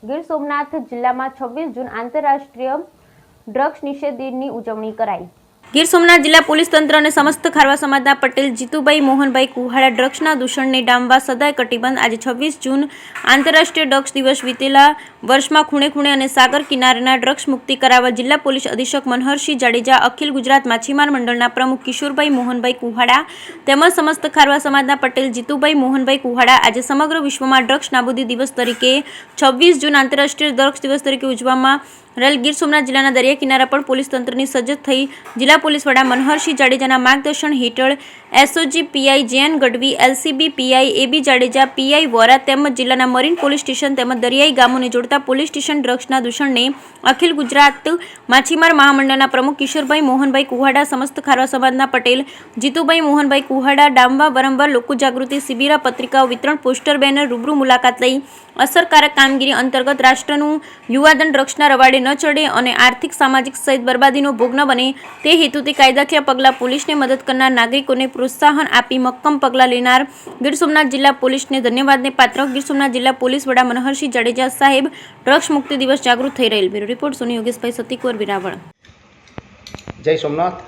ગીર સોમનાથ જિલ્લામાં 26 જૂન આંતરરાષ્ટ્રીય ડ્રગ્સ નિષેધ દિનની ઉજવણી કરાઈ। ગીર સોમનાથ જિલ્લા પોલીસ તંત્ર અને સમસ્ત ખારવા સમાજના પટેલ જીતુભાઈ મોહનભાઈ કુહાડા ડ્રગ્સના દૂષણને ડામવા સદાય કટિબદ્ધ। આજે 26 જૂન આંતરરાષ્ટ્રીય ડ્રગ્સ દિવસ વિતેલા વર્ષમાં ખૂણે ખૂણે અને સાગર કિનારેના ડ્રગ્સ મુક્તિ કરાવવા જિલ્લા પોલીસ અધિક્ષક મનહરસિંહ જાડેજા, અખિલ ગુજરાત માછીમાર મંડળના પ્રમુખ કિશોરભાઈ મોહનભાઈ કુહાડા તેમજ સમસ્ત ખારવા સમાજના પટેલ જીતુભાઈ મોહનભાઈ કુહાડા આજે સમગ્ર વિશ્વમાં ડ્રગ્સ નાબૂદી દિવસ તરીકે 26 જૂન આંતરરાષ્ટ્રીય ડ્રગ્સ દિવસ તરીકે ઉજવવામાં રહેલ ગીર સોમનાથ જિલ્લાના દરિયા કિનારા પર પોલીસ તંત્રની સજ્જ થઈ જિલ્લા પોલીસ વડા મનહરસિંહ જાડેજાના માર્ગદર્શન હેઠળ SOG PI JN Gadhvi, LCB PI AB Jadeja, PI Vora તેમજ જિલ્લાના મરીન પોલીસ સ્ટેશન તેમજ દરિયાઈ ગામોને જોડતા પોલીસ સ્ટેશન ડ્રગ્સના દૂષણને અખિલ ગુજરાત માછીમાર મહામંડળના પ્રમુખ કિશોરભાઈ મોહનભાઈ કુહાડા, સમસ્ત ખારવા સમાજના પટેલ જીતુભાઈ મોહનભાઈ કુહાડા ડામવા વારંવાર લોકો જાગૃતિ શિબિર, પત્રિકાઓ વિતરણ, પોસ્ટર બેનર, રૂબરૂ મુલાકાત લઈ અસરકારક કામગીરી અંતર્ગત રાષ્ટ્રનું યુવાધન ડ્રગ્સના રવાડે ન ચડે અને આર્થિક, સામાજિક સહિત બરબાદીનો ભોગ ન બને તે હેતુથી કાયદાકીય પગલાં પોલીસને મદદ કરનાર નાગરિકોને પ્રોત્સાહન આપી મક્કમ પગલાં લેનાર ગીર સોમનાથ જિલ્લા પોલીસને ધન્યવાદને પાત્ર ગીર સોમનાથ જિલ્લા પોલીસ વડા મનહરસિંહ જાડેજા સાહેબ ડ્રગ્સ મુક્તિ દિવસ જાગૃત થઈ રહેલ। બ્યુરો રિપોર્ટ સોની યોગેશભાઈ સતીકુર વિરાવળ। જય સોમનાથ।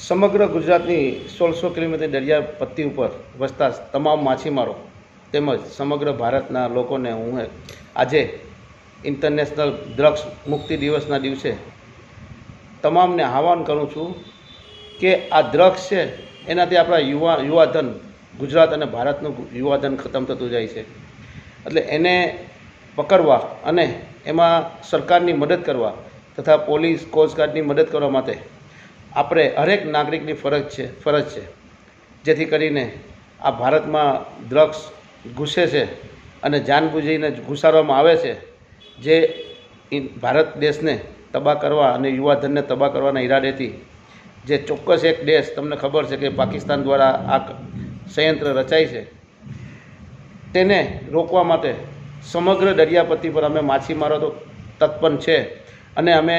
સમગ્ર ગુજરાતની 1600 કિલોમીટર દરિયા પટ્ટી ઉપર વસતા તમામ માછીમારો તેમજ સમગ્ર ભારતના લોકોને હું આજે ઇન્ટરનેશનલ ડ્રગ્સ મુક્તિ દિવસના દિવસે તમામને આહવાન કરું છું કે આ ડ્રગ્સ છે એનાથી આપણા યુવાધન ગુજરાત અને ભારતનું યુવાધન ખતમ થતું જાય છે, એટલે એને પકડવા અને એમાં સરકારની મદદ કરવા તથા પોલીસ કોસ્ટગાર્ડની મદદ કરવા માટે આપણે હરેક નાગરિકની ફરજ છે, જેથી કરીને આ ભારતમાં ડ્રગ્સ ઘૂસે છે અને જાનબૂજીને ઘુસાડવામાં આવે છે, જે ભારત દેશને તબાહ કરવા અને યુવાધનને તબાહ કરવાના ઈરાદેથી જે ચોક્કસ એક દેશ, તમને ખબર છે કે પાકિસ્તાન દ્વારા આ સંયંત્ર રચાય છે, તેને રોકવા માટે સમગ્ર દરિયાપટ્ટી પર અમે માછીમારો તો તત્પર છે અને અમે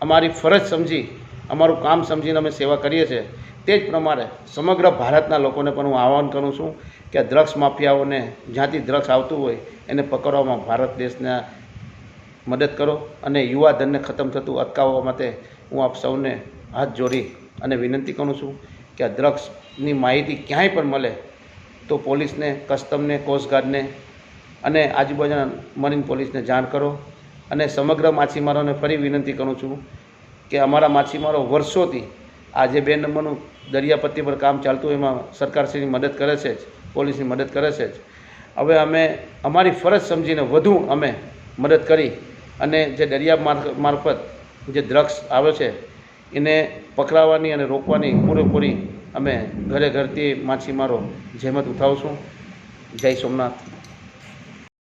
અમારી ફરજ સમજી, અમારું કામ સમજીને અમે સેવા કરીએ છીએ। તે જ પ્રમાણે સમગ્ર ભારતના લોકોને પણ હું આહવાન કરું છું કે ડ્રગ્સ માફિયાઓને જ્યાંથી ડ્રગ્સ આવતું હોય એને પકડવામાં ભારત દેશને મદદ કરો અને યુવાધનને ખતમ થતું અટકાવવા માટે હું આપ સૌને હાથ જોડી અને વિનંતી કરું છું કે આ ડ્રગ્સની માહિતી ક્યાંય પણ મળે તો પોલીસને, કસ્ટમને, કોસ્ટગાર્ડને અને આજુબાજુના મરીન પોલીસને જાણ કરો। અને સમગ્ર માછીમારોને ફરી વિનંતી કરું છું કે અમારા માછીમારો વર્ષોથી આ જે 2 નંબરનું દરિયાપટ્ટી પર કામ ચાલતું એમાં સરકારશ્રીની મદદ કરે છે જ, પોલીસની મદદ કરે છે જ। હવે અમે અમારી ફરજ સમજીને વધુ અમે મદદ કરી અને જે દરિયા મારફત જે ડ્રગ્સ આવે છે એને પકડાવવાની અને રોકવાની પૂરેપૂરી અમે ઘરે ઘરથી માછીમારો જહેમત ઉઠાવશું। જય સોમનાથ।